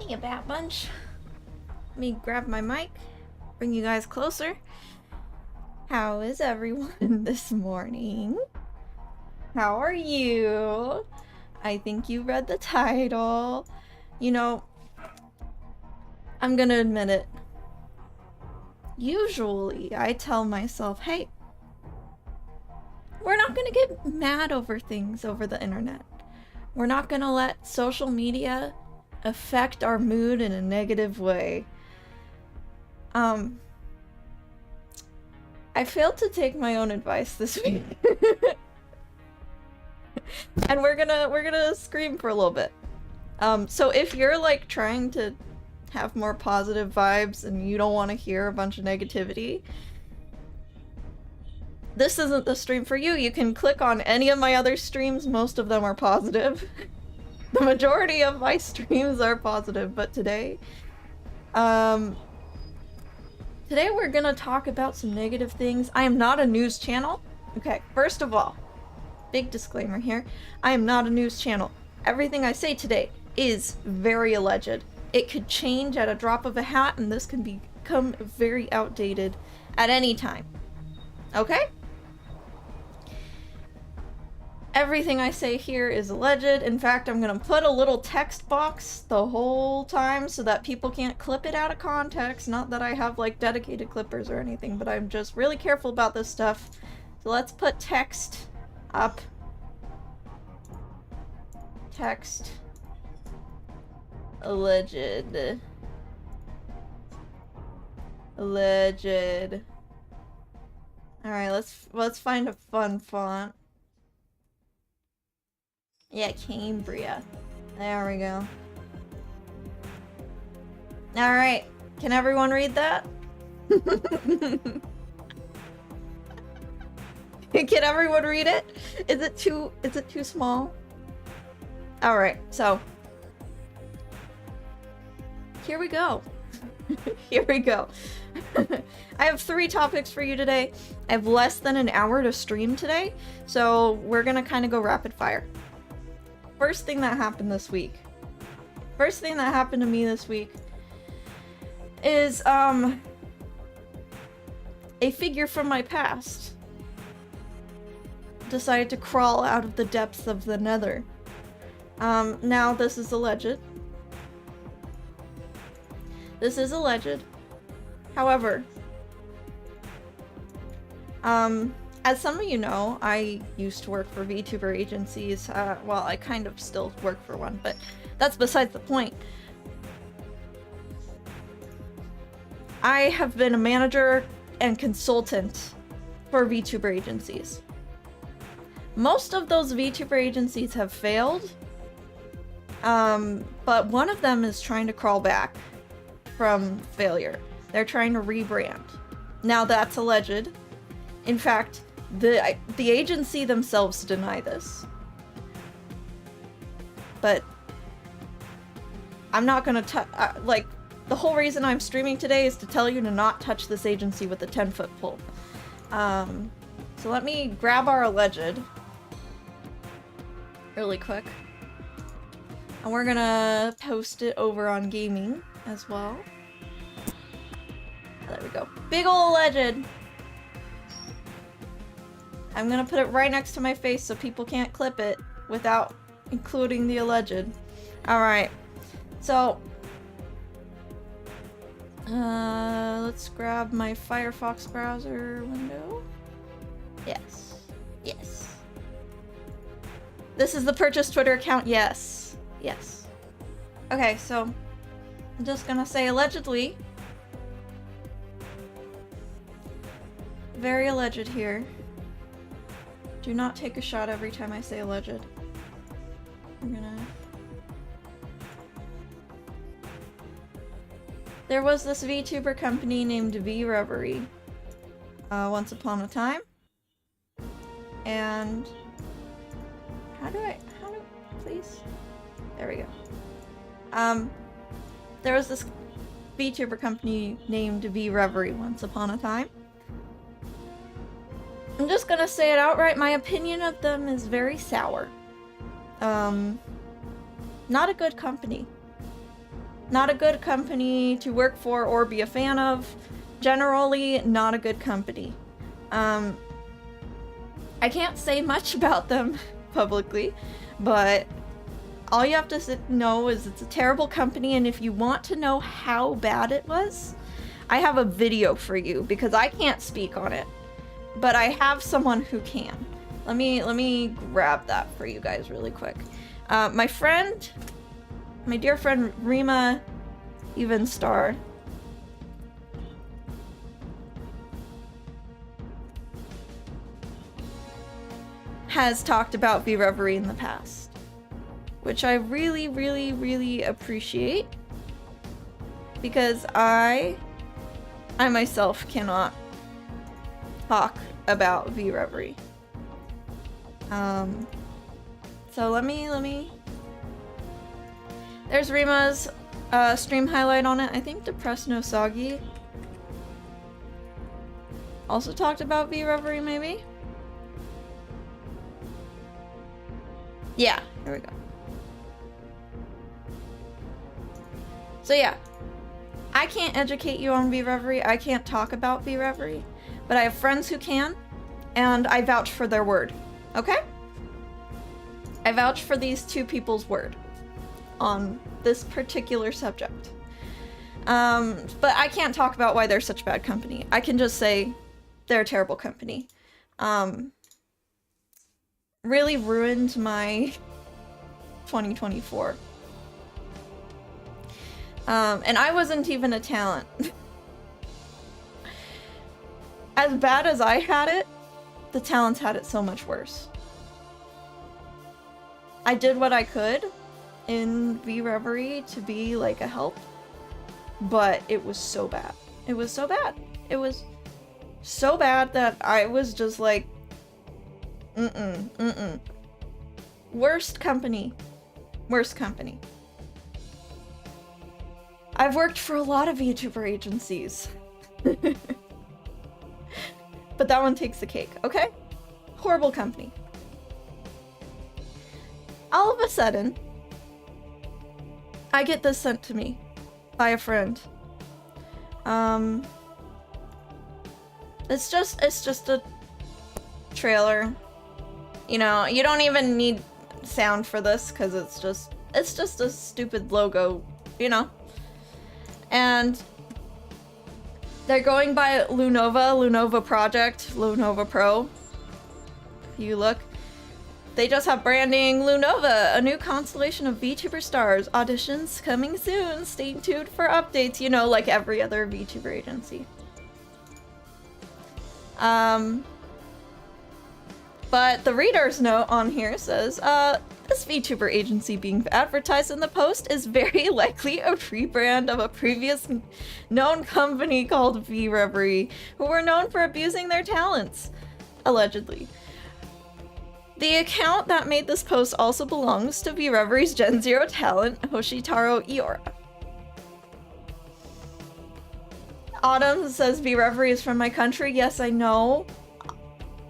Hey, Bat Bunch. Let me grab my mic, bring you guys closer. How is everyone this morning? How are you? I think you read the title. You know, I'm gonna admit it. Usually, I tell myself, hey, we're not gonna get mad over things over the internet. We're not gonna let social media affect our mood in a negative way. I failed to take my own advice this week. And we're gonna scream for a little bit. So if you're like trying to have more positive vibes and you don't want to hear a bunch of negativity, this isn't the stream for you. You can click on any of my other streams. Most of them are positive. The majority of my streams are positive, but today we're gonna talk about some negative things. I am not a news channel. Okay, first of all, big disclaimer here. I am not a news channel. Everything I say today is very alleged. It could change at a drop of a hat, and this can become very outdated at any time. Okay? Everything I say here is alleged. In fact, I'm gonna put a little text box the whole time so that people can't clip it out of context. Not that I have like dedicated clippers or anything, but I'm just really careful about this stuff. So let's put text up. Text. Alleged. Alleged. Alright, let's find a fun font. Yeah, Cambria. There we go. Alright, can everyone read that? Can everyone read it? Is it too small? Alright, so here we go. Here we go. I have 3 topics for you today. I have less than an hour to stream today, so we're gonna kind of go rapid fire. First thing that happened this week. First thing that happened to me this week is a figure from my past decided to crawl out of the depths of the nether. Now this is alleged. This is alleged. However, as some of you know, I used to work for VTuber agencies. Well, I kind of still work for one, but that's besides the point. I have been a manager and consultant for VTuber agencies. Most of those VTuber agencies have failed, but one of them is trying to crawl back from failure. They're trying to rebrand. Now that's alleged. In fact, the agency themselves deny this. But I'm not gonna like, the whole reason I'm streaming today is to tell you to not touch this agency with a 10-foot pole. So let me grab our alleged really quick. And we're gonna post it over on gaming as well. There we go. Big ol' alleged! I'm gonna put it right next to my face so people can't clip it without including the alleged. Alright. So, let's grab my Firefox browser window. Yes. Yes. This is the purchase Twitter account. Yes. Yes. Okay, so I'm just gonna say allegedly. Very alleged here. Do not take a shot every time I say alleged. I'm gonna... There was this VTuber company named VReverie once upon a time. And... please? There we go. There was this VTuber company named VReverie once upon a time. I'm just gonna say it outright, my opinion of them is very sour. Not a good company. Not a good company to work for or be a fan of. Generally, not a good company. I can't say much about them publicly, but all you have to know is it's a terrible company, and if you want to know how bad it was, I have a video for you, because I can't speak on it, but I have someone who can. Let me grab that for you guys really quick. My dear friend Rima Evenstar has talked about VReverie in the past, which I really, really, really appreciate, because I myself cannot talk about VReverie. So let me. There's Rima's stream highlight on it. I think Depressed No Soggy also talked about VReverie, maybe? Yeah, here we go. So yeah, I can't educate you on VReverie. I can't talk about VReverie, but I have friends who can, and I vouch for their word. Okay? I vouch for these two people's word on this particular subject. But I can't talk about why they're such a bad company. I can just say they're a terrible company. Really ruined my 2024. And I wasn't even a talent. As bad as I had it, the talents had it so much worse. I did what I could in VReverie to be like a help, but it was so bad. It was so bad. It was so bad that I was just like, worst company. Worst company. I've worked for a lot of VTuber agencies. But that one takes the cake, okay? Horrible company. All of a sudden, I get this sent to me by a friend. It's just a trailer. You know, you don't even need sound for this, because it's just a stupid logo, you know? And they're going by Lunova Project, Lunova Pro. If you look, they just have branding Lunova, a new constellation of VTuber stars. Auditions coming soon. Stay tuned for updates, you know, like every other VTuber agency. But the reader's note on here says, this VTuber agency being advertised in the post is very likely a rebrand of a previous known company called VReverie, who were known for abusing their talents, allegedly. The account that made this post also belongs to VReverie's Gen Zero talent, Hoshitaro Iora. Autumn says VReverie is from my country. Yes, I know.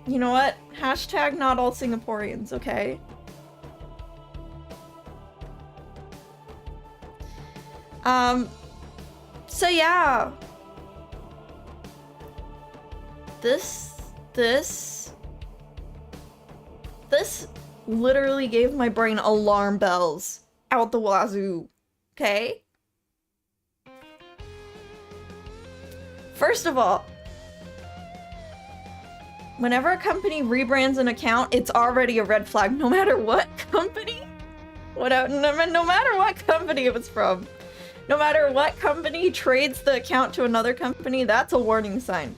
You know what? Hashtag not all Singaporeans, okay? So yeah. This literally gave my brain alarm bells out the wazoo, okay? First of all, whenever a company rebrands an account, it's already a red flag, no matter what company, no matter what company it was from. No matter what company trades the account to another company, that's a warning sign.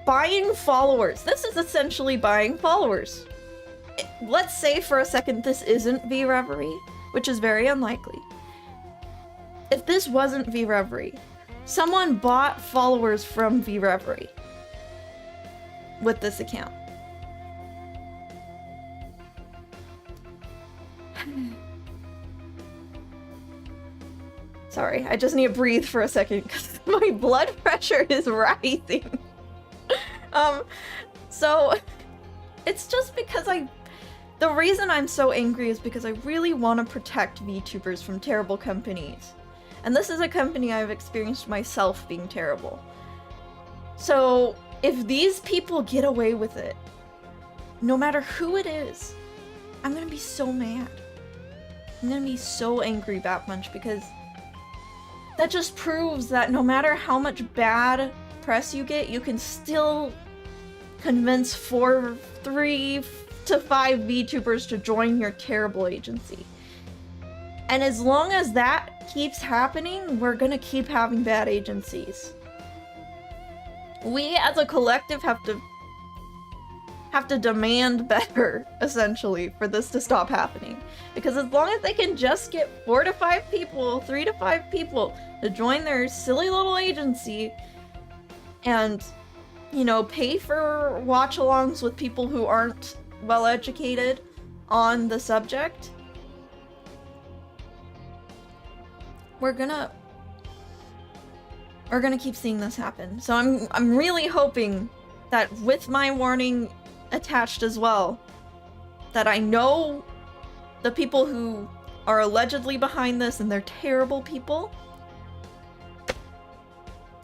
Buying followers. This is essentially buying followers. Let's say for a second this isn't VReverie, which is very unlikely. If this wasn't VReverie, someone bought followers from VReverie with this account. Sorry, I just need to breathe for a second because my blood pressure is rising. So it's just because The reason I'm so angry is because I really want to protect VTubers from terrible companies. And this is a company I've experienced myself being terrible. So, if these people get away with it, no matter who it is, I'm gonna be so mad. I'm gonna be so angry, Batpunch, because that just proves that no matter how much bad press you get, you can still convince 3 to 5 VTubers to join your terrible agency. And as long as that keeps happening, we're gonna keep having bad agencies. We as a collective have to demand better, essentially, for this to stop happening. Because as long as they can just get 4 to 5 people, 3 to 5 people to join their silly little agency and, you know, pay for watch-alongs with people who aren't well-educated on the subject, we're gonna keep seeing this happen. So I'm really hoping that with my warning attached as well, that I know the people who are allegedly behind this and they're terrible people.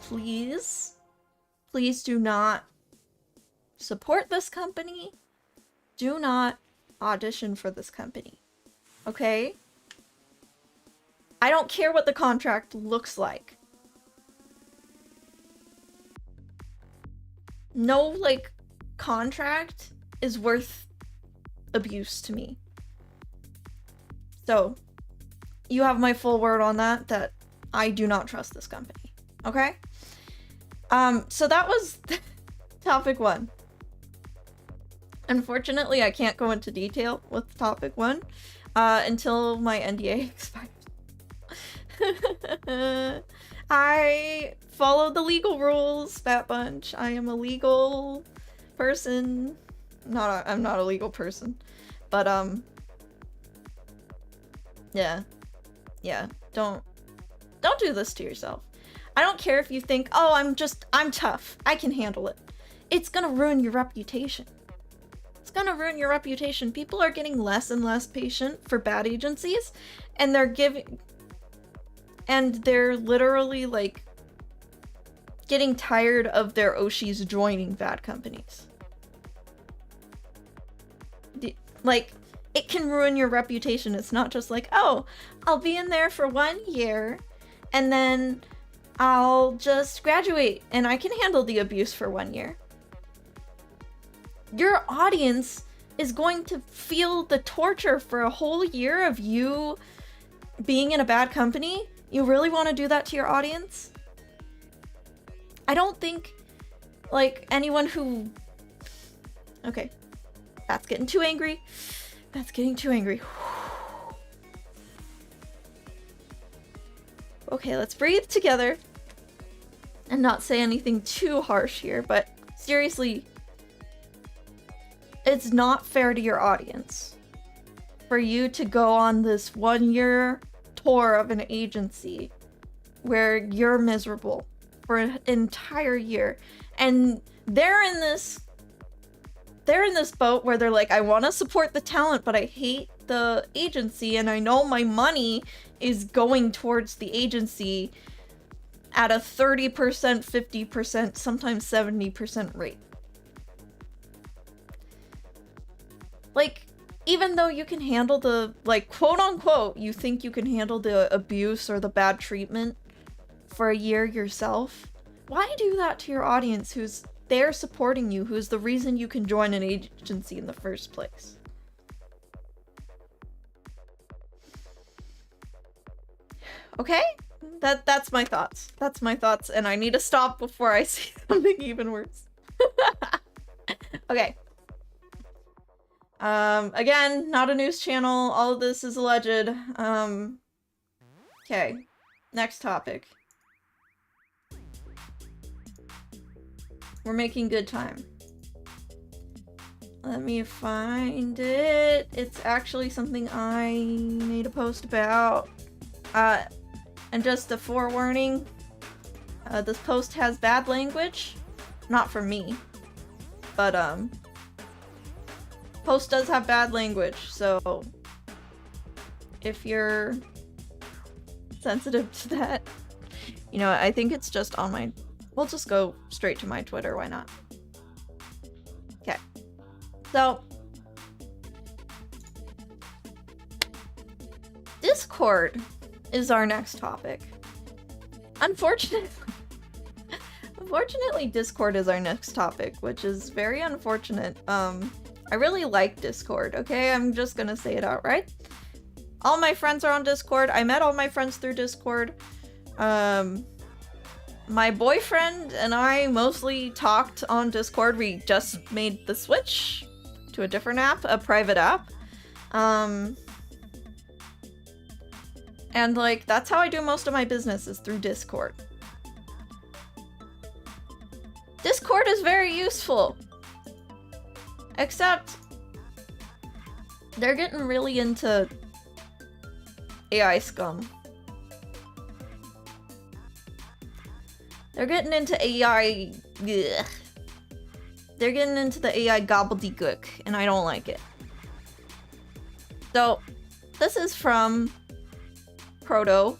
Please do not support this company. Do not audition for this company. Okay? I don't care what the contract looks like. No, like, contract is worth abuse to me. So, you have my full word on that I do not trust this company. Okay? So that was topic 1. Unfortunately, I can't go into detail with topic 1 until my NDA expires. I follow the legal rules, Batpunch. I am a legal person. I'm not a legal person. But, yeah. Don't do this to yourself. I don't care if you think, oh, I'm tough. I can handle it. It's gonna ruin your reputation. It's gonna ruin your reputation. People are getting less and less patient for bad agencies, and they're literally, like, getting tired of their Oshis joining bad companies. Like, it can ruin your reputation. It's not just like, oh, I'll be in there for 1 year, and then I'll just graduate, and I can handle the abuse for 1 year. Your audience is going to feel the torture for a whole year of you being in a bad company. You really want to do that to your audience? I don't think, like, anyone who... Okay. That's getting too angry. That's getting too angry. Okay, let's breathe together and not say anything too harsh here, but seriously, it's not fair to your audience for you to go on this 1-year tour of an agency where you're miserable for an entire year, and they're in this boat where they're like, I want to support the talent, but I hate the agency, and I know my money is going towards the agency at a 30%, 50%, sometimes 70% rate. Like, even though you can handle the, like, quote unquote, you think you can handle the abuse or the bad treatment for a year yourself, why do that to your audience who's there supporting you, who's the reason you can join an agency in the first place? Okay? That's my thoughts. That's my thoughts, and I need to stop before I say something even worse. Okay. Again, not a news channel. All of this is alleged. Okay. Next topic. We're making good time. Let me find it. It's actually something I made a post about. And just a forewarning, this post has bad language. Not for me, but post does have bad language, so if you're sensitive to that, you know, I think it's just on my... We'll just go straight to my Twitter, why not? Okay. So, Discord is our next topic. Unfortunately, Discord is our next topic, which is very unfortunate. I really like Discord, okay? I'm just gonna say it outright. All my friends are on Discord. I met all my friends through Discord. My boyfriend and I mostly talked on Discord. We just made the switch to a different app, a private app. And like, that's how I do most of my business, is through Discord. Discord is very useful. Except, they're getting really into AI scum. They're getting into AI... Ugh. They're getting into the AI gobbledygook, and I don't like it. So, this is from Proto,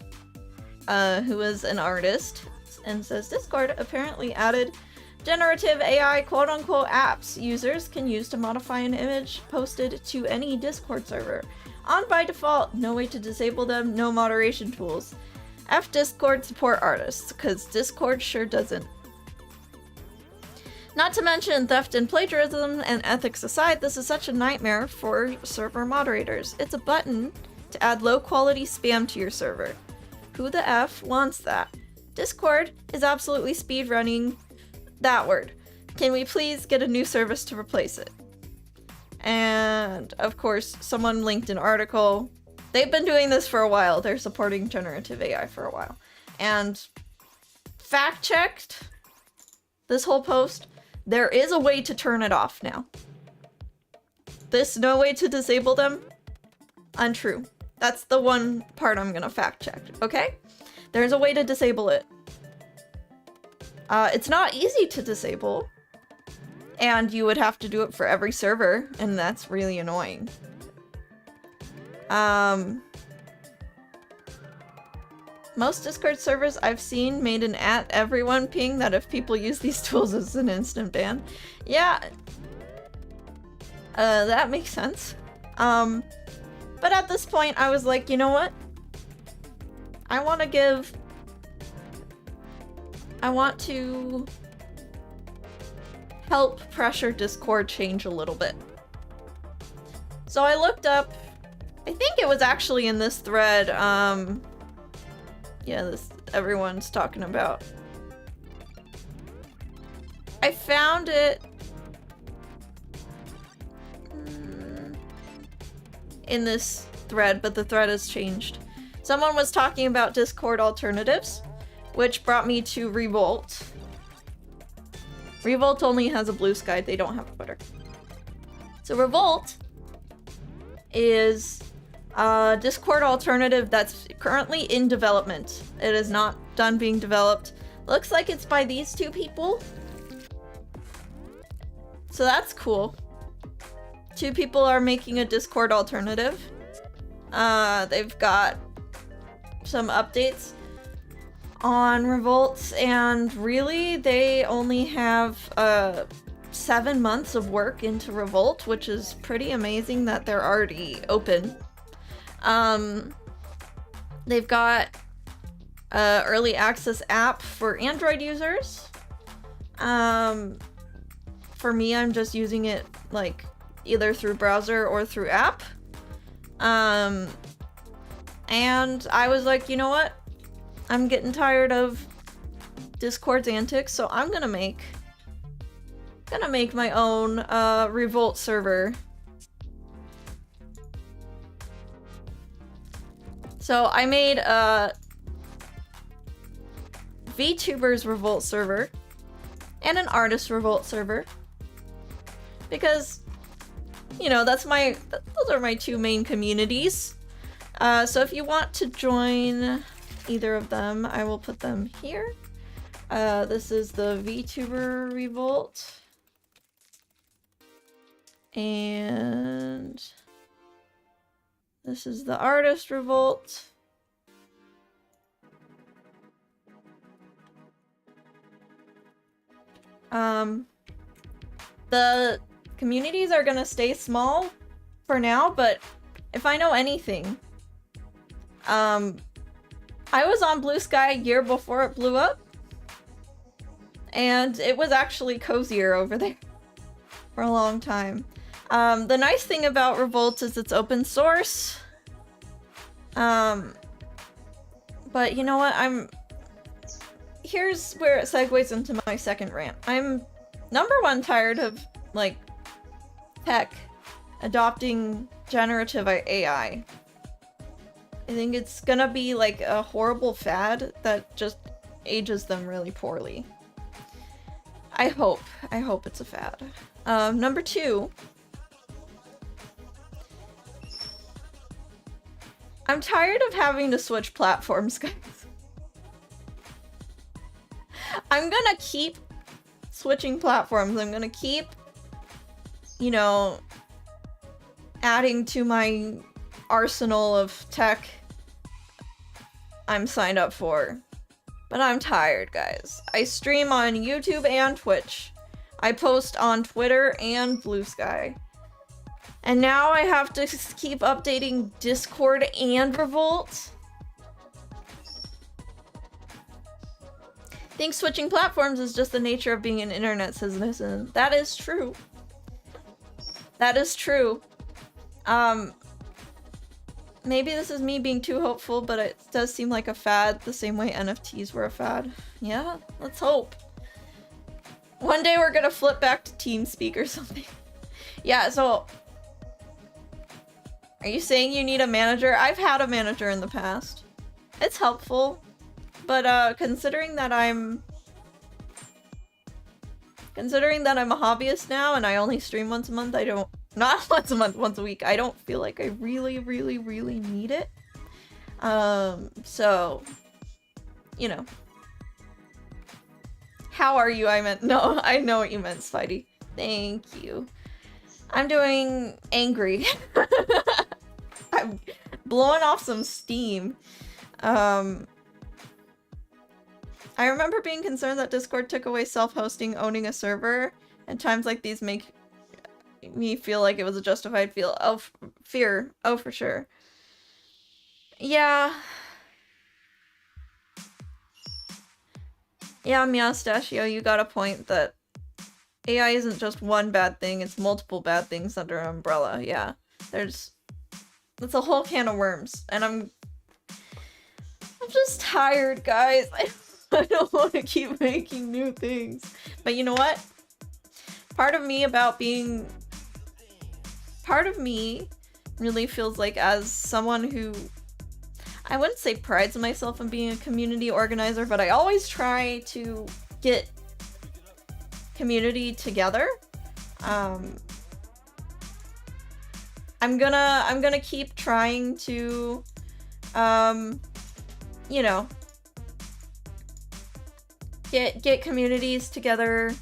who is an artist, and says, Discord apparently added generative AI quote-unquote apps users can use to modify an image posted to any Discord server. On by default, no way to disable them, no moderation tools. F Discord support artists, because Discord sure doesn't. Not to mention theft and plagiarism and ethics aside, this is such a nightmare for server moderators. It's a button to add low-quality spam to your server. Who the F wants that? Discord is absolutely speedrunning that word. Can we please get a new service to replace it? And, of course, someone linked an article. They've been doing this for a while. They're supporting generative AI for a while. And fact-checked this whole post. There is a way to turn it off now. This no way to disable them? Untrue. That's the one part I'm gonna fact-check, okay? There's a way to disable it. It's not easy to disable. And you would have to do it for every server, and that's really annoying. Most Discord servers I've seen made an @everyone ping that if people use these tools it's an instant ban. Yeah. That makes sense. But at this point I was like, you know what? I want to help pressure Discord change a little bit. So I looked up, I think it was actually in this thread, yeah, this everyone's talking about. I found it in this thread, but the thread has changed. Someone was talking about Discord alternatives, which brought me to Revolt. Revolt only has a blue sky, they don't have Twitter. So Revolt is a Discord alternative that's currently in development. It is not done being developed. Looks like it's by these two people. So that's cool. Two people are making a Discord alternative. They've got some updates on Revolt, and really they only have 7 months of work into Revolt, which is pretty amazing that they're already open. They've got a early access app for Android users. For me, I'm just using it like either through browser or through app. And I was like, you know what? I'm getting tired of Discord's antics, so I'm gonna make my own Revolt server. So I made a VTubers Revolt server and an artist Revolt server because, you know, those are my two main communities. So if you want to join either of them, I will put them here. This is the VTuber Revolt. And this is the artist Revolt. The communities are gonna stay small for now, but if I know anything, I was on Blue Sky a year before it blew up, and it was actually cozier over there for a long time. The nice thing about Revolt is it's open source. But you know what? Here's where it segues into my second rant. I'm #1 tired of, like, tech adopting generative AI. I think it's gonna be like a horrible fad that just ages them really poorly. I hope it's a fad. #2. I'm tired of having to switch platforms, guys. I'm gonna keep switching platforms. I'm gonna keep, you know, adding to my arsenal of tech I'm signed up for. But I'm tired, guys. I stream on YouTube and Twitch. I post on Twitter and Blue Sky. And now I have to keep updating Discord and Revolt. I think switching platforms is just the nature of being an internet citizen. That is true. That is true. Maybe this is me being too hopeful, but it does seem like a fad the same way NFTs were a fad. Yeah, let's hope. One day we're gonna flip back to TeamSpeak or something. Yeah, so... Are you saying you need a manager? I've had a manager in the past. It's helpful. But, considering that I'm a hobbyist now and I only stream once a month, not once a month, once a week, I don't feel like I really need it. So, you know. How are you? No, I know what you meant, Spidey. Thank you. I'm doing angry. I'm blowing off some steam. I remember being concerned that Discord took away self-hosting owning a server, and times like these make me feel like it was a justified fear. Oh, for sure. Yeah. Yeah, Meowstachio, you got a point that AI isn't just one bad thing, it's multiple bad things under an umbrella. Yeah. That's a whole can of worms, and I'm just tired, guys. I don't want to keep making new things. But you know what? Part of me really feels like, as someone who, I wouldn't say prides myself in being a community organizer, but I always try to get community together. I'm gonna keep trying to, you know, get communities together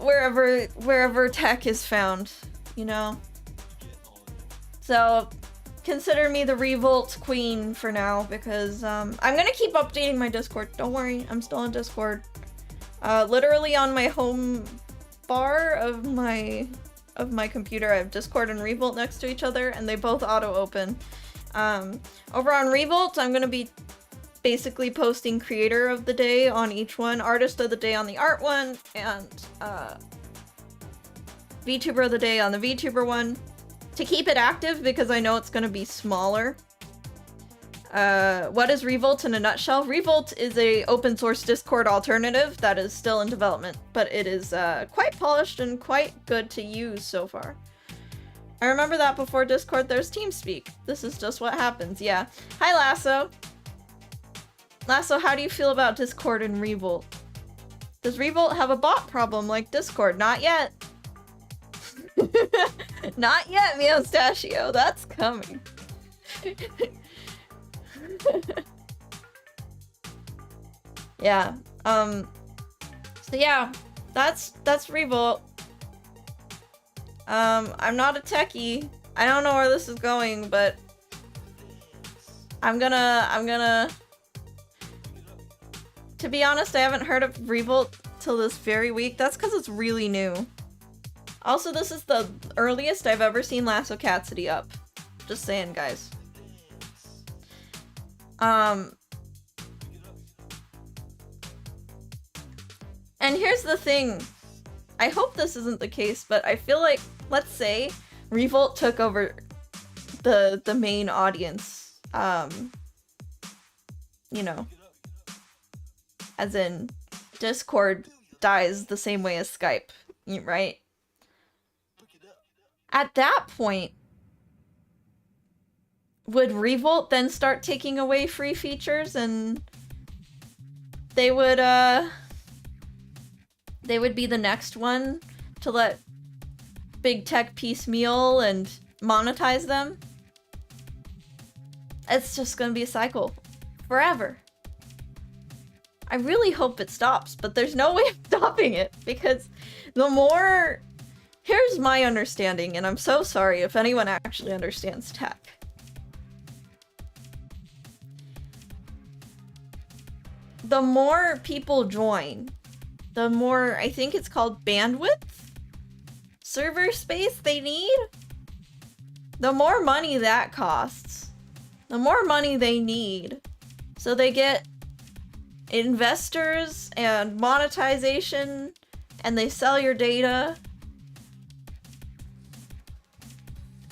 wherever tech is found, you know. So consider me the Revolt queen for now, because I'm gonna keep updating my Discord. Don't worry, I'm still on Discord. Literally on my home bar of my computer, I have Discord and Revolt next to each other, and they both auto open. Over on Revolt, I'm gonna be basically posting creator of the day on each one, artist of the day on the art one, and VTuber of the day on the VTuber one, to keep it active, because I know it's going to be smaller. What is Revolt in a nutshell? Revolt is a open source Discord alternative that is still in development, but it is quite polished and quite good to use so far. I remember that before Discord there's TeamSpeak. This is just what happens, yeah. Hi Lasso! Lasso, how do you feel about Discord and Revolt? Does Revolt have a bot problem like Discord? Not yet. Not yet, Meowstachio. That's coming. Yeah. So yeah, that's Revolt. I'm not a techie. I don't know where this is going, but I'm gonna... To be honest, I haven't heard of Revolt till this very week. That's because it's really new. Also, this is the earliest I've ever seen Lasso Cassidy up. Just saying, guys. And here's the thing. I hope this isn't the case, but I feel like, let's say, Revolt took over the main audience. You know. As in, Discord dies the same way as Skype, right? At that point, would Revolt then start taking away free features and they would be the next one to let big tech piecemeal and monetize them? It's just gonna be a cycle forever. I really hope it stops, but there's no way of stopping it because the more... Here's my understanding, and I'm so sorry if anyone actually understands tech. The more people join, the more, I think it's called bandwidth? Server space they need? The more money that costs, the more money they need. So they get investors and monetization, and they sell your data.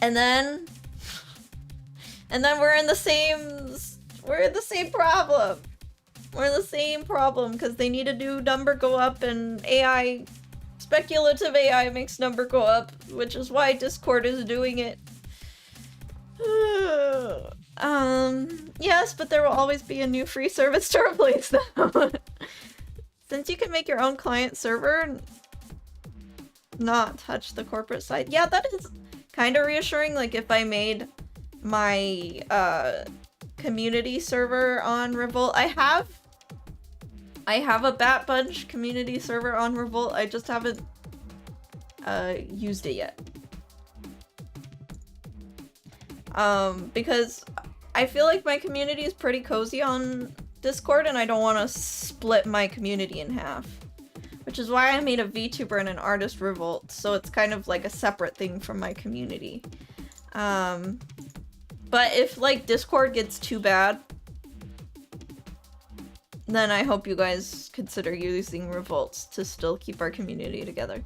And then we're in the same problem. We're in the same problem because they need to do number go up, and AI, speculative AI makes number go up, which is why Discord is doing it. Yes, but there will always be a new free service to replace them. Since you can make your own client server and not touch the corporate side. Yeah, that is kind of reassuring. Like, if I made my community server on Revolt, I have a Bat Bunch community server on Revolt. I just haven't used it yet. Because I feel like my community is pretty cozy on Discord, and I don't want to split my community in half. Which is why I made a VTuber and an artist Revolt, so it's kind of like a separate thing from my community. But if, like, Discord gets too bad, then I hope you guys consider using Revolts to still keep our community together.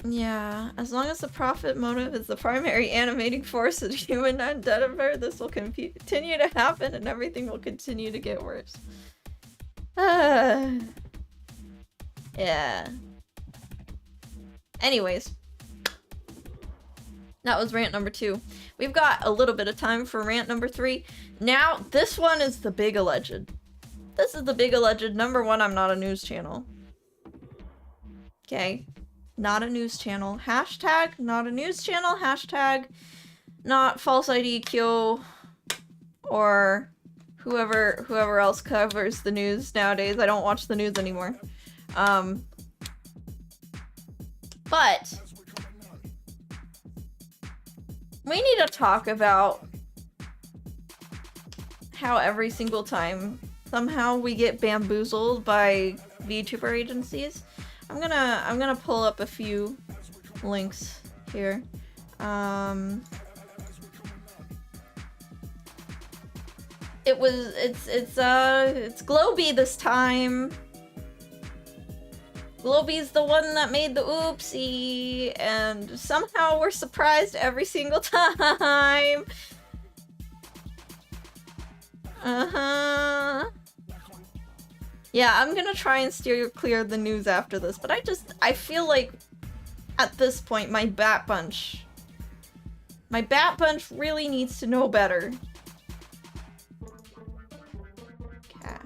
Yeah, as long as the profit motive is the primary animating force of the human endeavor, this will continue to happen and everything will continue to get worse. Yeah. Anyways. That was rant number 2. We've got a little bit of time for rant number 3. Now, this one is the big alleged. This is the big alleged. Number 1, I'm not a news channel. Okay. Not a news channel. Hashtag not a news channel. Hashtag not false IDQ or whoever else covers the news nowadays. I don't watch the news anymore. But we need to talk about how every single time somehow we get bamboozled by VTuber agencies. I'm gonna pull up a few links here. It's Globie this time. Globie's the one that made the oopsie, and somehow we're surprised every single time. Yeah, I'm gonna try and steer clear of the news after this, but I feel like at this point my Bat Bunch really needs to know better. Okay.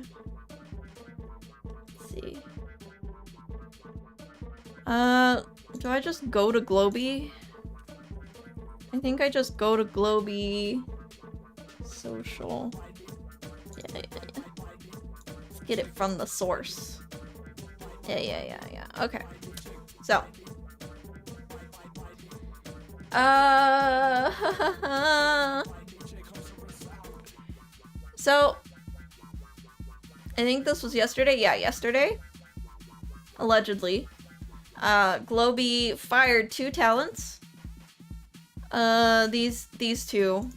Let's see. Do I just go to Globie? I think I just go to Globie social. Yeah. Get it from the source. Yeah. Okay. So. So. I think this was yesterday. Yeah, yesterday. Allegedly. Globie fired 2 talents. These 2.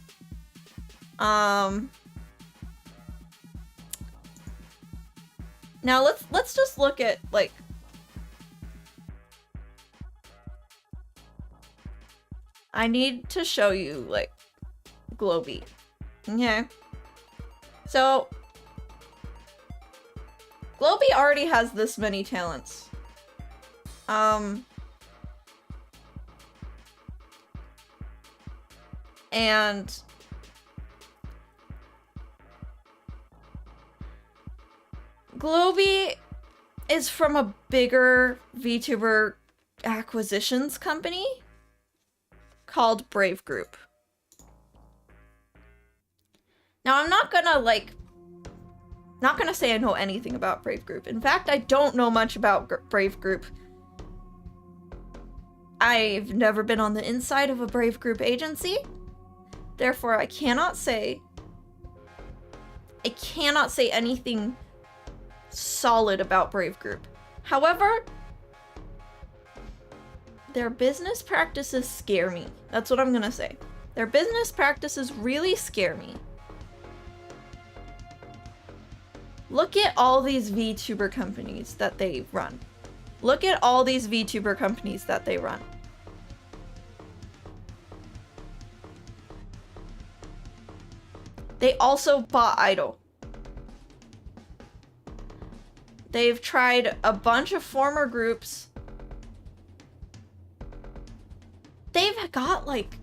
Now let's just look at, like, I need to show you, like, Globie. Okay. So Globie already has this many talents. And Globie is from a bigger VTuber acquisitions company called Brave Group. Now, I'm not gonna say I know anything about Brave Group. In fact, I don't know much about Brave Group. I've never been on the inside of a Brave Group agency. Therefore, I cannot say anything solid about Brave Group. However, their business practices scare me. That's what I'm gonna say. Their business practices really scare me. Look at all these VTuber companies that they run. Look at all these VTuber companies that they run. They also bought Idol. They've tried a bunch of former groups. They've got, like,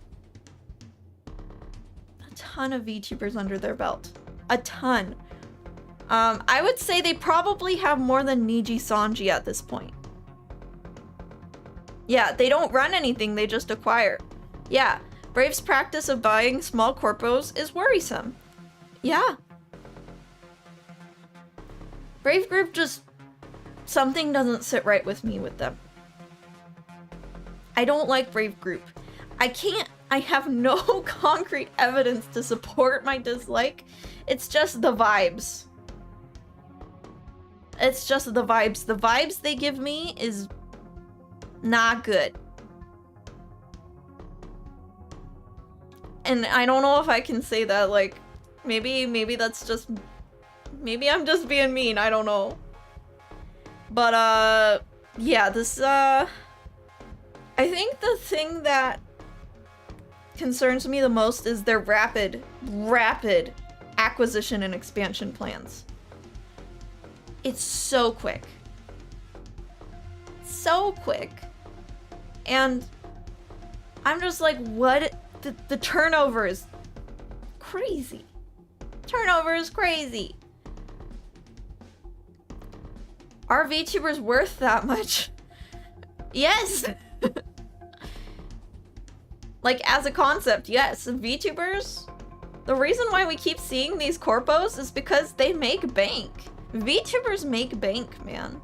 a ton of VTubers under their belt. A ton. I would say they probably have more than Niji Sanji at this point. Yeah, they don't run anything, they just acquire. Yeah, Brave's practice of buying small corpos is worrisome. Yeah. Brave Group just... something doesn't sit right with me with them. I don't like Brave Group. I have no concrete evidence to support my dislike. It's just the vibes. It's just the vibes. The vibes they give me is not good. And I don't know if I can say that, like, maybe that's just... maybe I'm just being mean, I don't know. But, yeah, this, I think the thing that concerns me the most is their rapid acquisition and expansion plans. It's so quick. So quick. And I'm just like, what? The turnover is crazy. Turnover is crazy. Are VTubers worth that much? Yes! Like, as a concept, yes. VTubers, the reason why we keep seeing these corpos is because they make bank. VTubers make bank, man.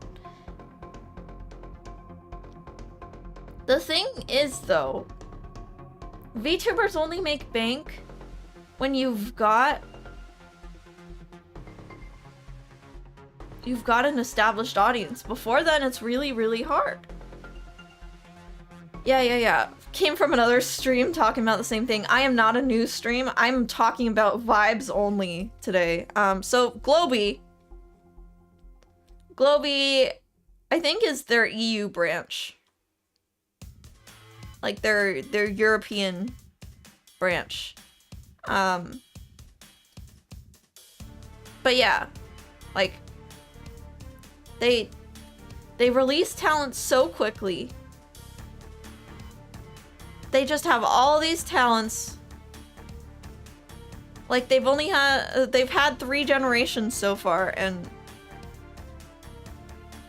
The thing is, though, VTubers only make bank when you've got an established audience. Before then, it's really, really hard. Yeah. Came from another stream talking about the same thing. I am not a news stream. I'm talking about vibes only today. So Globie, I think, is their EU branch. Like their European branch. But yeah, like they release talent so quickly. They just have all these talents. Like they've had 3 generations so far, and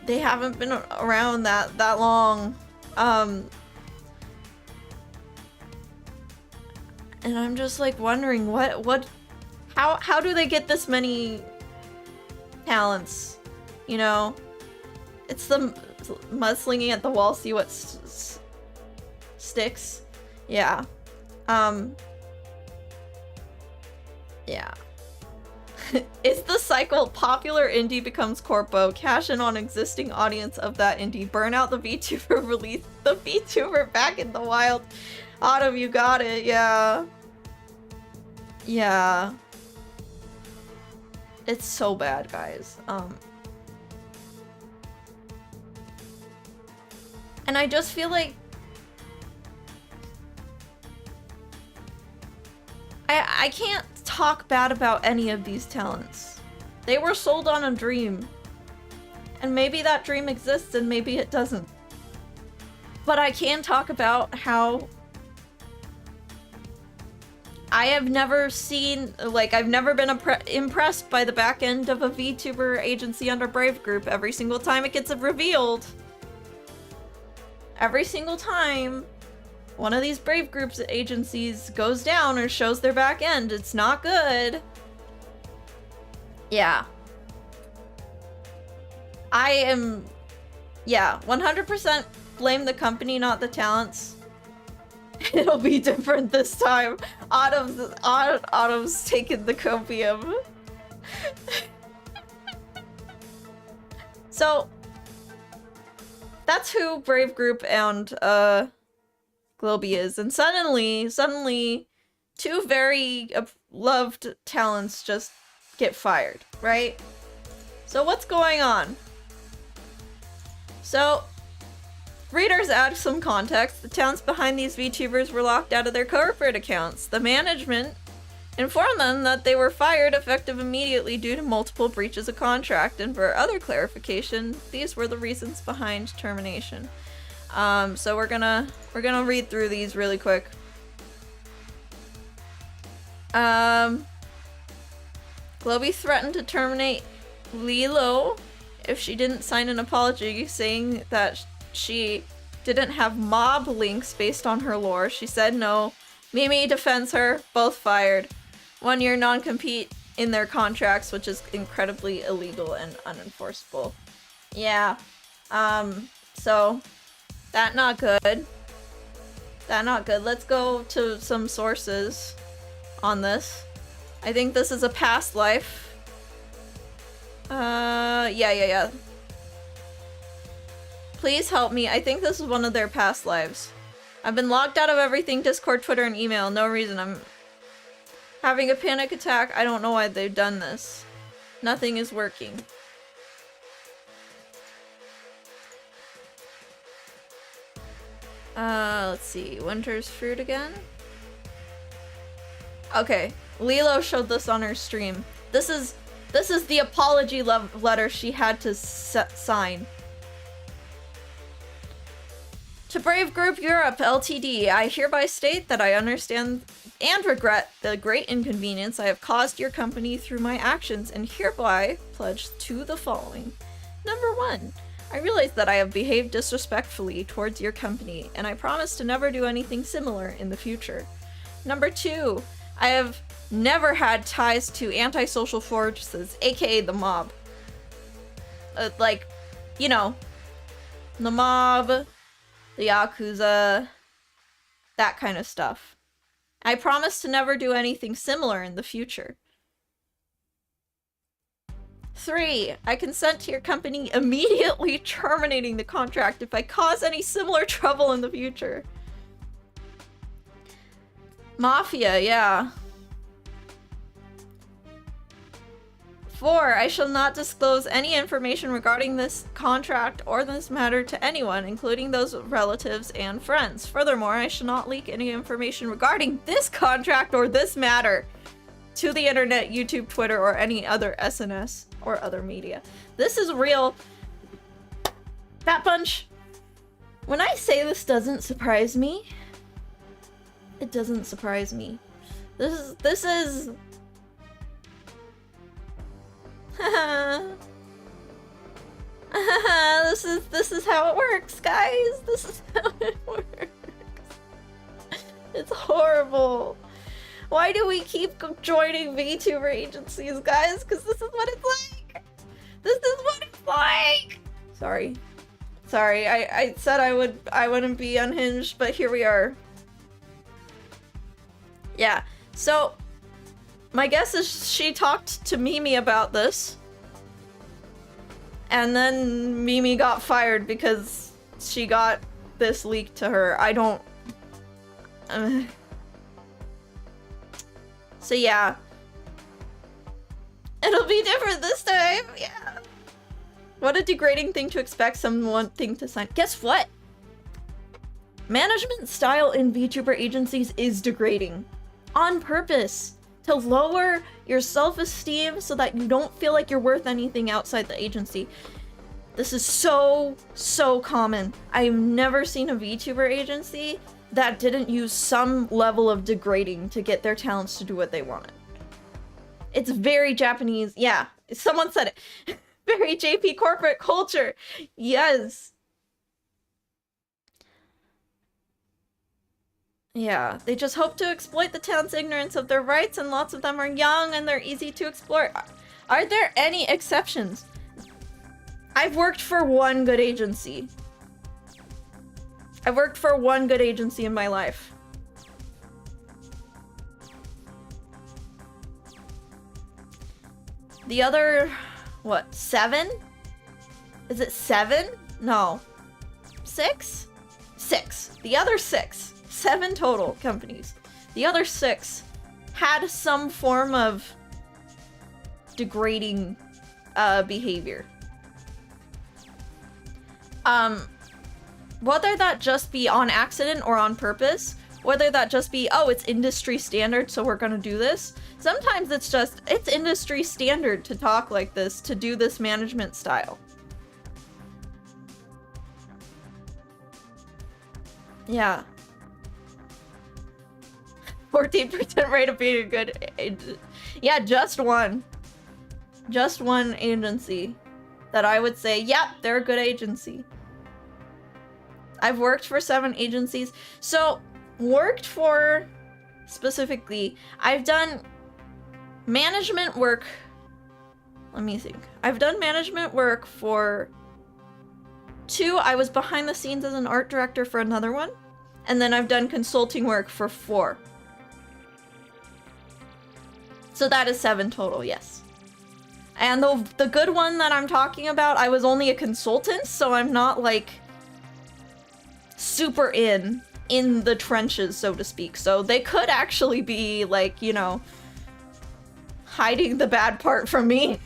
they haven't been around that long. And I'm just like wondering how do they get this many talents, you know? It's the mudslinging at the wall, see what sticks. Yeah. Yeah. Is the cycle popular indie becomes corpo, cash in on existing audience of that indie, burn out the VTuber, release the VTuber back in the wild. Autumn, you got it, yeah. Yeah. It's so bad, guys. And I just feel like I can't talk bad about any of these talents. They were sold on a dream. And maybe that dream exists and maybe it doesn't. But I can talk about how I have never seen, like, I've never been impressed by the back end of a VTuber agency under Brave Group every single time it gets revealed. Every single time one of these Brave Groups agencies goes down or shows their back end, it's not good. Yeah. I am, yeah, 100% blame the company, not the talents. It'll be different this time. Autumn's taken the copium. So, that's who Brave Group and, Globie is. And suddenly, two very loved talents just get fired, right? So what's going on? So, readers add some context. The talents behind these VTubers were locked out of their corporate accounts. The management informed them that they were fired effective immediately due to multiple breaches of contract, and for other clarification, these were the reasons behind termination. So we're gonna read through these really quick. Globie threatened to terminate Lilo if she didn't sign an apology, saying that she didn't have mob links based on her lore. She said no. Mimi defends her. Both fired. 1 year non-compete in their contracts, which is incredibly illegal and unenforceable. Yeah. So that not good. That not good. Let's go to some sources on this. I think this is a past life. Yeah. Please help me. I think this is one of their past lives. I've been locked out of everything, Discord, Twitter, and email. No reason. I'm having a panic attack. I don't know why they've done this. Nothing is working. Let's see. Winter's Fruit again? Okay. Lilo showed this on her stream. This is the apology letter she had to sign. To Brave Group Europe Ltd, I hereby state that I understand and regret the great inconvenience I have caused your company through my actions, and hereby pledge to the following. Number 1. I realize that I have behaved disrespectfully towards your company, and I promise to never do anything similar in the future. Number 2. I have never had ties to antisocial forces, aka the mob. Like, you know, the mob, the Yakuza, that kind of stuff. I promise to never do anything similar in the future. 3. I consent to your company immediately terminating the contract if I cause any similar trouble in the future. Mafia, yeah. 4. I shall not disclose any information regarding this contract or this matter to anyone, including those relatives and friends. Furthermore, I shall not leak any information regarding this contract or this matter to the internet, YouTube, Twitter, or any other SNS or other media. This is real. That bunch. When I say this doesn't surprise me, it doesn't surprise me. This is this is how it works, guys. This is how it works. It's horrible. Why do we keep joining VTuber agencies, guys? Because this is what it's like. This is what it's like. Sorry. Sorry, I said I wouldn't be unhinged, but here we are. Yeah, so my guess is she talked to Mimi about this. And then Mimi got fired because she got this leaked to her. I don't... So yeah. It'll be different this time, yeah. What a degrading thing to expect someone think to sign. Guess what? Management style in VTuber agencies is degrading. On purpose. To lower your self-esteem so that you don't feel like you're worth anything outside the agency. This is so common. I've never seen a VTuber agency that didn't use some level of degrading to get their talents to do what they wanted. It's very Japanese. Yeah, someone said it. Very JP corporate culture. Yes. Yeah, they just hope to exploit the talent's ignorance of their rights, and lots of them are young and they're easy to explore. Are there any exceptions? I've worked for one good agency. I've worked for one good agency in my life. The other, what, 7? Is it 7? No. 6? 6. The other 6. 7 total companies. The other 6 had some form of degrading behavior. Whether that just be on accident or on purpose, whether that just be, oh, it's industry standard, so we're gonna do this. Sometimes it's just, it's industry standard to talk like this, to do this management style. Yeah. 14% rate of being a good agent. Yeah, just one. Just one agency that I would say, yep, they're a good agency. I've worked for 7 agencies. So, worked for, specifically, I've done management work. Let me think. I've done management work for 2. I was behind the scenes as an art director for another one. And then I've done consulting work for 4. So that is 7 total, yes. And the good one that I'm talking about, I was only a consultant, so I'm not, like, super in the trenches, so to speak. So they could actually be, like, you know, hiding the bad part from me.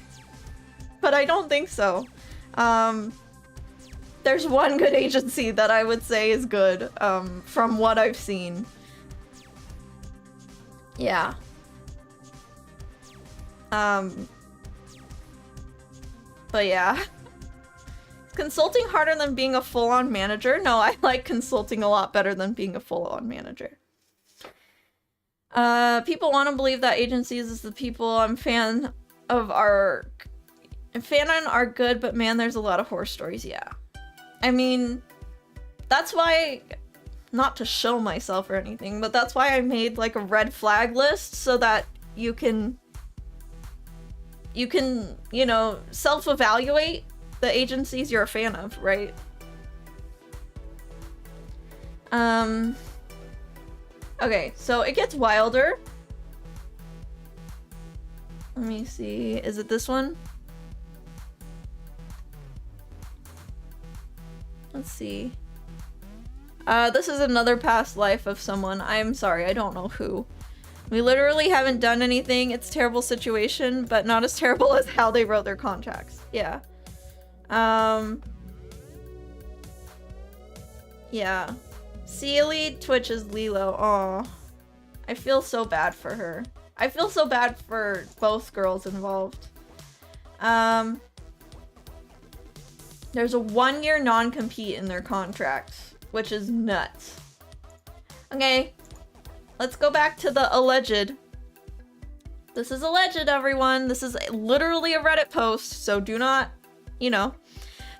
But I don't think so. There's one good agency that I would say is good, from what I've seen. Yeah. But yeah. Consulting harder than being a full-on manager? No, I like consulting a lot better than being a full-on manager. People want to believe that agencies is the people I'm fan on are good, but man, there's a lot of horror stories, yeah. I mean, that's why, not to show myself or anything, but that's why I made like a red flag list so that you can, you know, self-evaluate the agencies you're a fan of, right? Okay, so it gets wilder. Let me see, is it this one? Let's see. This is another past life of someone. I'm sorry, I don't know who. We literally haven't done anything. It's a terrible situation, but not as terrible as how they wrote their contracts. Yeah. Yeah. Sealy Twitch's Lilo. Aw. I feel so bad for her. I feel so bad for both girls involved. There's a 1-year non-compete in their contract, which is nuts. Okay. Let's go back to the alleged. This is alleged, everyone. This is literally a Reddit post, so do not, you know.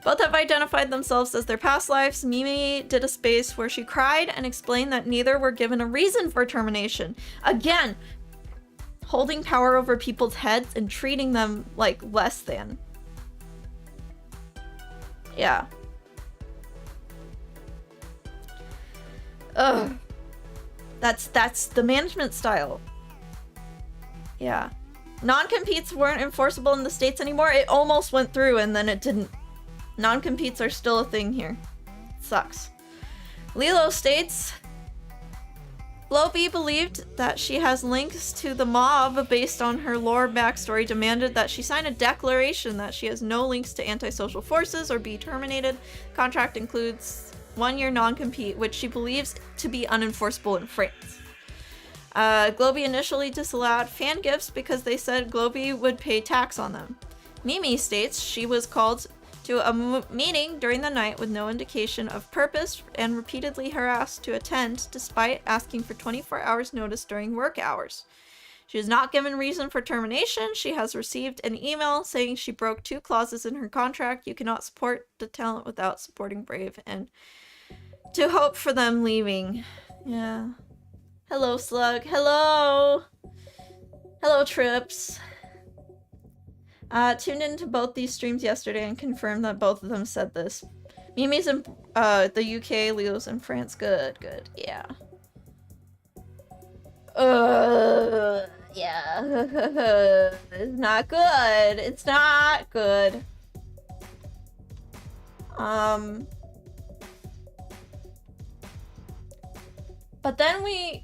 Both have identified themselves as their past lives. Mimi did a space where she cried and explained that neither were given a reason for termination. Again, holding power over people's heads and treating them like less than. Yeah. Ugh. That's the management style. Yeah. Non-competes weren't enforceable in the States anymore. It almost went through and then it didn't. Non-competes are still a thing here. Sucks. Lilo states, Globie believed that she has links to the mob based on her lore backstory, demanded that she sign a declaration that she has no links to antisocial forces or be terminated. Contract includes 1-year non-compete, which she believes to be unenforceable in France. Globie initially disallowed fan gifts because they said Globie would pay tax on them. Mimi states she was called to a meeting during the night with no indication of purpose and repeatedly harassed to attend despite asking for 24 hours notice during work hours. She is not given reason for termination. She has received an email saying she broke 2 clauses in her contract. You cannot support the talent without supporting Brave, and to hope for them leaving. Yeah. Hello, Slug. Hello! Hello, Trips. Tuned into both these streams yesterday and confirmed that both of them said this. Mimi's in the UK, Leo's in France. Good, good, yeah. Yeah. It's not good. It's not good. But then we...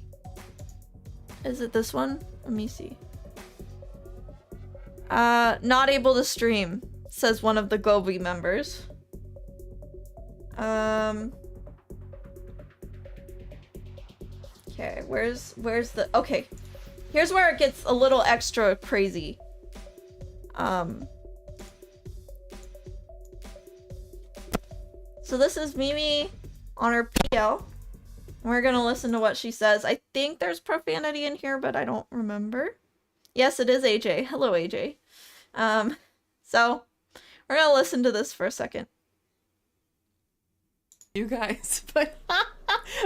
Is it this one? Let me see. Not able to stream, says one of the Globie members. Okay, where's the... Okay. Here's where it gets a little extra crazy. So this is Mimi on her PL. We're gonna listen to what she says. I think there's profanity in here, but I don't remember. Yes, it is AJ. Hello, AJ. So we're gonna listen to this for a second. You guys, but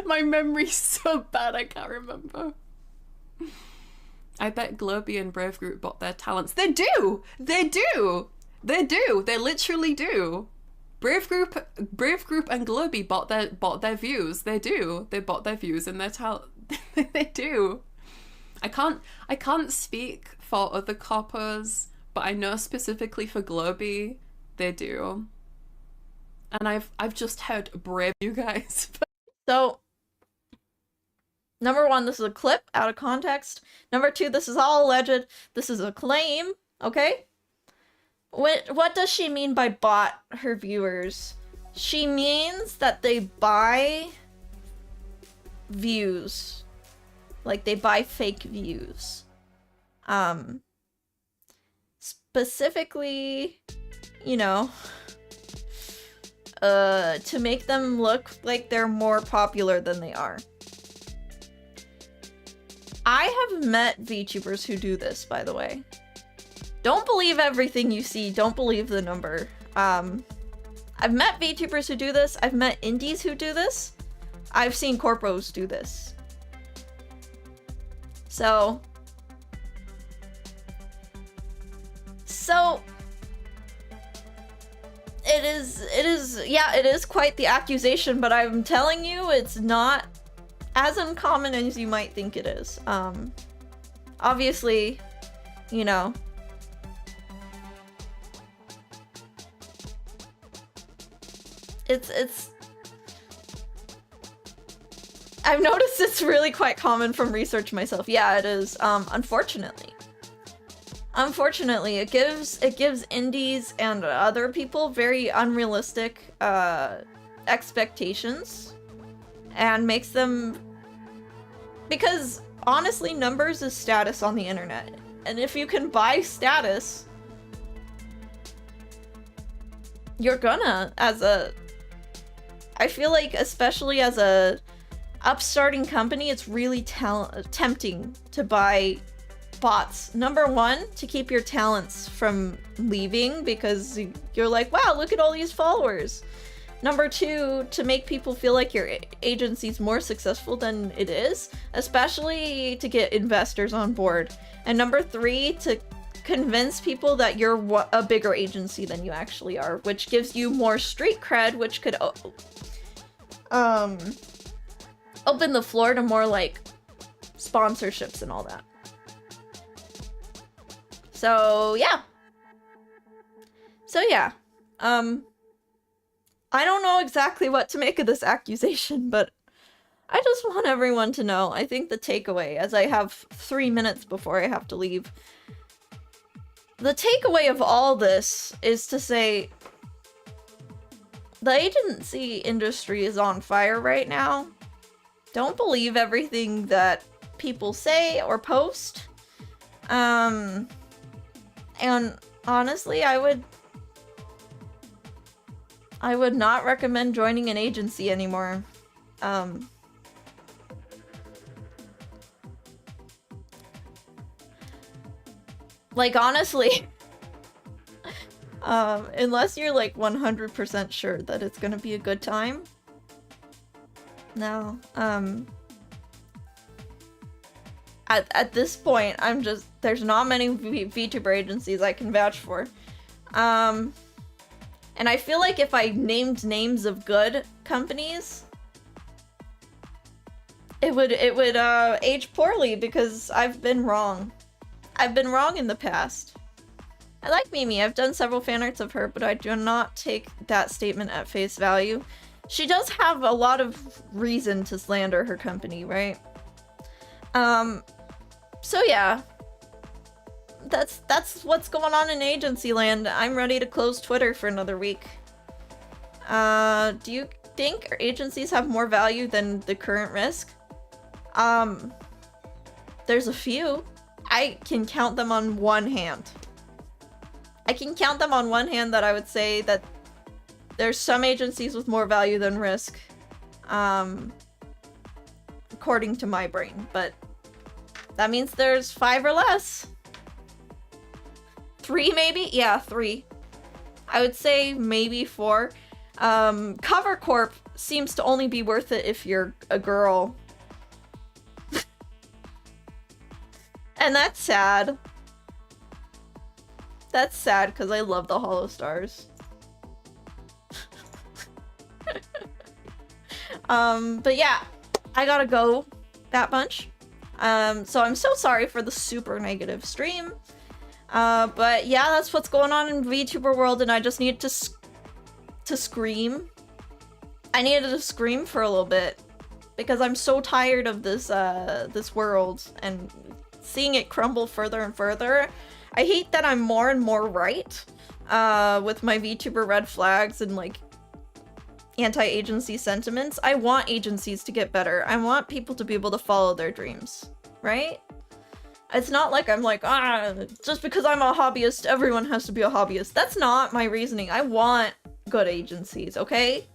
my memory's so bad I can't remember. I bet Globie and Brave Group bought their talents. They do! They do! They do! They literally do! Brave Group and Globie bought their views. They do. They bought their views and their talent. They do. I can't speak for other coppers, but I know specifically for Globie, they do. And I've just heard Brave, you guys. So, number 1, this is a clip out of context. Number 2, this is all alleged. This is a claim, okay? What does she mean by bought her viewers? She means that they buy views. Like, they buy fake views. Specifically, you know, to make them look like they're more popular than they are. I have met VTubers who do this, by the way. Don't believe everything you see. Don't believe the number. I've met VTubers who do this. I've met indies who do this. I've seen corpos do this. So it is quite the accusation, but I'm telling you, it's not as uncommon as you might think it is. Obviously, you know, it's I've noticed it's really quite common from research myself. Yeah, it is. Unfortunately, it gives indies and other people very unrealistic expectations, and makes them, because honestly, numbers is status on the internet, and if you can buy status, you're gonna, I feel like, especially as a upstarting company, it's really tempting to buy bots. Number 1, to keep your talents from leaving, because you're like, wow, look at all these followers. Number 2, to make people feel like your agency's more successful than it is, especially to get investors on board. And number 3, to convince people that you're a bigger agency than you actually are, which gives you more street cred, which could open the floor to more like sponsorships and all that. So yeah. I don't know exactly what to make of this accusation, but I just want everyone to know. I think the takeaway, as I have 3 minutes before I have to leave, the takeaway of all this is to say the agency industry is on fire right now. Don't believe everything that people say or post. And honestly, I would not recommend joining an agency anymore. Like, honestly, unless you're like 100% sure that it's gonna be a good time. No, at this point, there's not many VTuber agencies I can vouch for. And I feel like if I named names of good companies, it would age poorly because I've been wrong. I've been wrong in the past. I like Mimi. I've done several fan arts of her, but I do not take that statement at face value. She does have a lot of reason to slander her company, right? So yeah. That's what's going on in agency land. I'm ready to close Twitter for another week. Do you think agencies have more value than the current risk? There's a few. I can count them on one hand. I can count them on one hand that I would say that there's some agencies with more value than risk. According to my brain, but that means there's 5 or less. 3 maybe? Yeah, 3. I would say maybe 4. Cover Corp seems to only be worth it if you're a girl. And that's sad. That's sad because I love the Hollow Stars. But yeah, I gotta go that bunch. So I'm so sorry for the super negative stream. But yeah, that's what's going on in VTuber world, and I just needed to scream. I needed to scream for a little bit because I'm so tired of this this world and seeing it crumble further and further. I hate that I'm more and more right with my VTuber red flags and like anti-agency sentiments. I want agencies to get better. I want people to be able to follow their dreams, right? It's not like I'm like, just because I'm a hobbyist, everyone has to be a hobbyist. That's not my reasoning. I want good agencies, okay?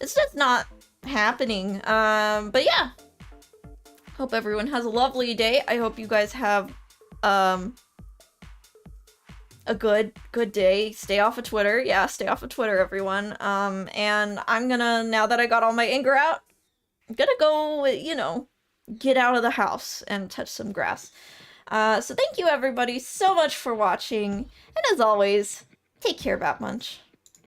It's just not happening. But yeah. Hope everyone has a lovely day. I hope you guys have a good day. Stay off of Twitter. Yeah, stay off of Twitter, everyone. And I'm gonna, now that I got all my anger out, I'm gonna go, you know, get out of the house and touch some grass. So thank you everybody so much for watching, and as always, take care, Bat Munch.